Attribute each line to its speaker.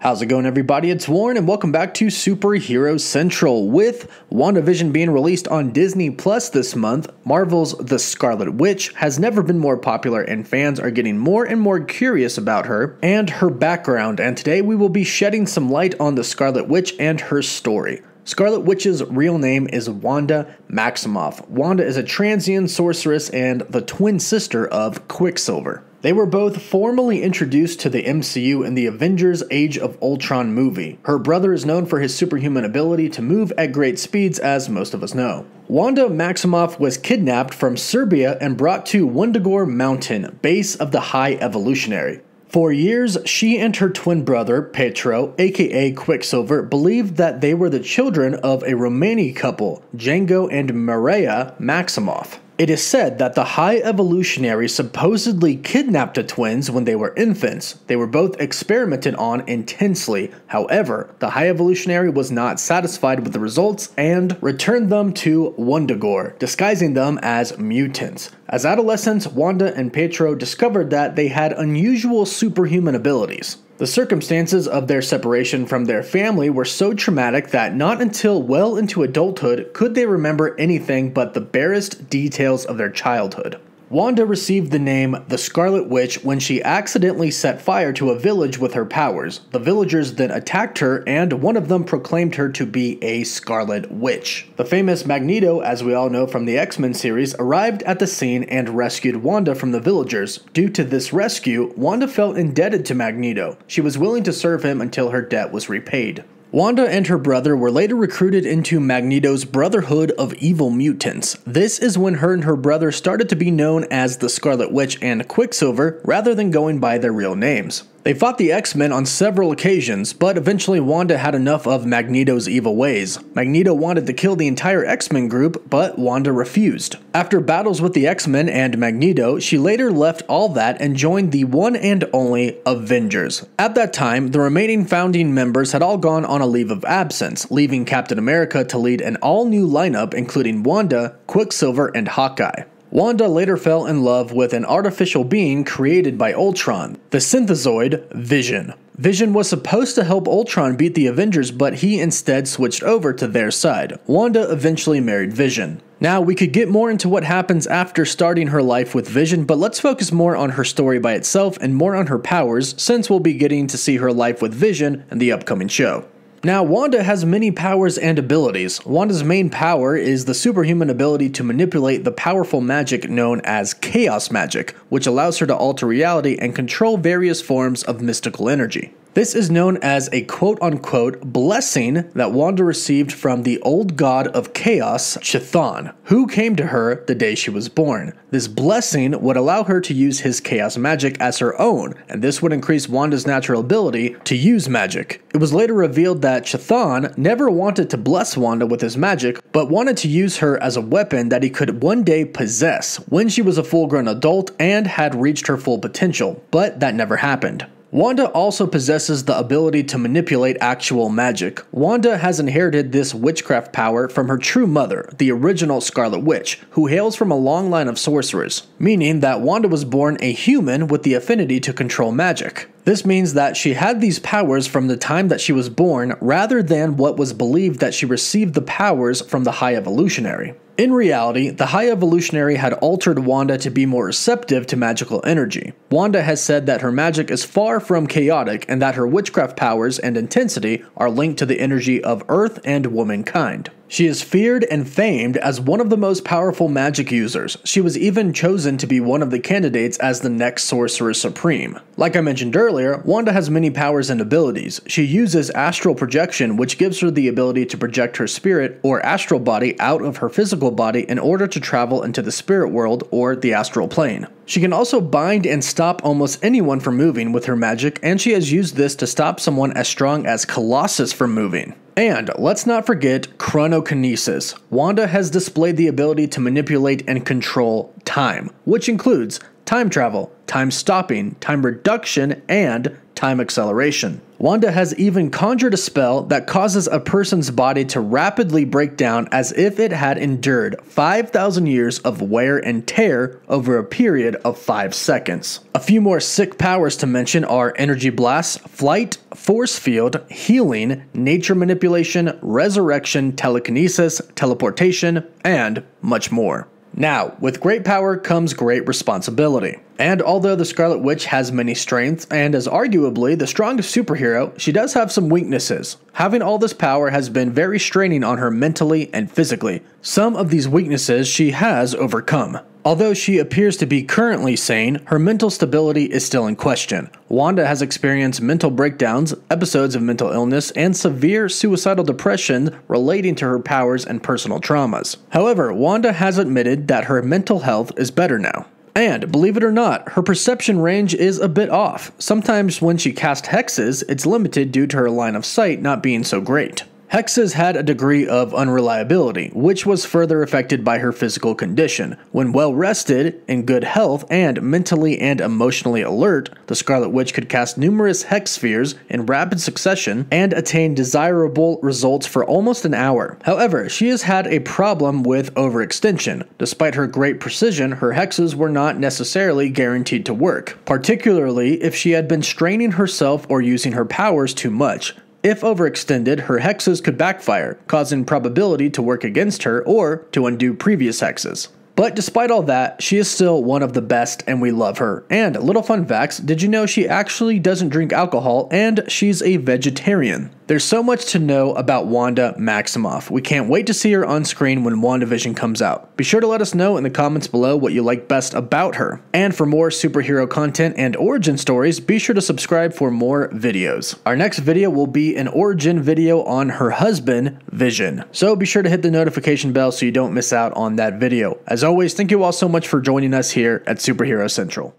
Speaker 1: How's it going, everybody? It's Warren, and welcome back to Superhero Central. With WandaVision being released on Disney Plus this month, Marvel's The Scarlet Witch has never been more popular, and fans are getting more and more curious about her and her background. And today we will be shedding some light on the Scarlet Witch and her story. Scarlet Witch's real name is Wanda Maximoff. Wanda is a Transian sorceress and the twin sister of Quicksilver. They were both formally introduced to the MCU in the Avengers Age of Ultron movie. Her brother is known for his superhuman ability to move at great speeds, as most of us know. Wanda Maximoff was kidnapped from Serbia and brought to Wundagore Mountain, base of the High Evolutionary. For years, she and her twin brother, Pietro, aka Quicksilver, believed that they were the children of a Romani couple, Django and Maria Maximoff. It is said that the High Evolutionary supposedly kidnapped the twins when they were infants. They were both experimented on intensely. However, the High Evolutionary was not satisfied with the results and returned them to Wundagore, disguising them as mutants. As adolescents, Wanda and Pietro discovered that they had unusual superhuman abilities. The circumstances of their separation from their family were so traumatic that not until well into adulthood could they remember anything but the barest details of their childhood. Wanda received the name the Scarlet Witch when she accidentally set fire to a village with her powers. The villagers then attacked her, and one of them proclaimed her to be a Scarlet Witch. The famous Magneto, as we all know from the X-Men series, arrived at the scene and rescued Wanda from the villagers. Due to this rescue, Wanda felt indebted to Magneto. She was willing to serve him until her debt was repaid. Wanda and her brother were later recruited into Magneto's Brotherhood of Evil Mutants. This is when her and her brother started to be known as the Scarlet Witch and Quicksilver, rather than going by their real names. They fought the X-Men on several occasions, but eventually Wanda had enough of Magneto's evil ways. Magneto wanted to kill the entire X-Men group, but Wanda refused. After battles with the X-Men and Magneto, she later left all that and joined the one and only Avengers. At that time, the remaining founding members had all gone on a leave of absence, leaving Captain America to lead an all-new lineup including Wanda, Quicksilver, and Hawkeye. Wanda later fell in love with an artificial being created by Ultron, the synthezoid Vision. Vision was supposed to help Ultron beat the Avengers, but he instead switched over to their side. Wanda eventually married Vision. Now, we could get more into what happens after starting her life with Vision, but let's focus more on her story by itself and more on her powers, since we'll be getting to see her life with Vision in the upcoming show. Now, Wanda has many powers and abilities. Wanda's main power is the superhuman ability to manipulate the powerful magic known as chaos magic, which allows her to alter reality and control various forms of mystical energy. This is known as a quote-unquote blessing that Wanda received from the old god of chaos, Chthon, who came to her the day she was born. This blessing would allow her to use his chaos magic as her own, and this would increase Wanda's natural ability to use magic. It was later revealed that Chthon never wanted to bless Wanda with his magic, but wanted to use her as a weapon that he could one day possess when she was a full-grown adult and had reached her full potential, but that never happened. Wanda also possesses the ability to manipulate actual magic. Wanda has inherited this witchcraft power from her true mother, the original Scarlet Witch, who hails from a long line of sorcerers, meaning that Wanda was born a human with the affinity to control magic. This means that she had these powers from the time that she was born, rather than what was believed that she received the powers from the High Evolutionary. In reality, the High Evolutionary had altered Wanda to be more receptive to magical energy. Wanda has said that her magic is far from chaotic and that her witchcraft powers and intensity are linked to the energy of Earth and womankind. She is feared and famed as one of the most powerful magic users. She was even chosen to be one of the candidates as the next Sorcerer Supreme. Like I mentioned earlier, Wanda has many powers and abilities. She uses astral projection, which gives her the ability to project her spirit or astral body out of her physical body in order to travel into the spirit world or the astral plane. She can also bind and stop almost anyone from moving with her magic, and she has used this to stop someone as strong as Colossus from moving. And let's not forget chronokinesis. Wanda has displayed the ability to manipulate and control time, which includes time travel, time stopping, time reduction, and time acceleration. Wanda has even conjured a spell that causes a person's body to rapidly break down as if it had endured 5,000 years of wear and tear over a period of 5 seconds. A few more sick powers to mention are energy blast, flight, force field, healing, nature manipulation, resurrection, telekinesis, teleportation, and much more. Now, with great power comes great responsibility. And although the Scarlet Witch has many strengths and is arguably the strongest superhero, she does have some weaknesses. Having all this power has been very straining on her mentally and physically. Some of these weaknesses she has overcome. Although she appears to be currently sane, her mental stability is still in question. Wanda has experienced mental breakdowns, episodes of mental illness, and severe suicidal depression relating to her powers and personal traumas. However, Wanda has admitted that her mental health is better now. And believe it or not, her perception range is a bit off. Sometimes when she casts hexes, it's limited due to her line of sight not being so great. Hexes had a degree of unreliability, which was further affected by her physical condition. When well rested, in good health, and mentally and emotionally alert, the Scarlet Witch could cast numerous hex spheres in rapid succession and attain desirable results for almost an hour. However, she has had a problem with overextension. Despite her great precision, her hexes were not necessarily guaranteed to work, particularly if she had been straining herself or using her powers too much. If overextended, her hexes could backfire, causing probability to work against her or to undo previous hexes. But despite all that, she is still one of the best and we love her. And little fun facts, did you know she actually doesn't drink alcohol and she's a vegetarian? There's so much to know about Wanda Maximoff. We can't wait to see her on screen when WandaVision comes out. Be sure to let us know in the comments below what you like best about her. And for more superhero content and origin stories, be sure to subscribe for more videos. Our next video will be an origin video on her husband, Vision. So be sure to hit the notification bell so you don't miss out on that video. As always, thank you all so much for joining us here at Superhero Central.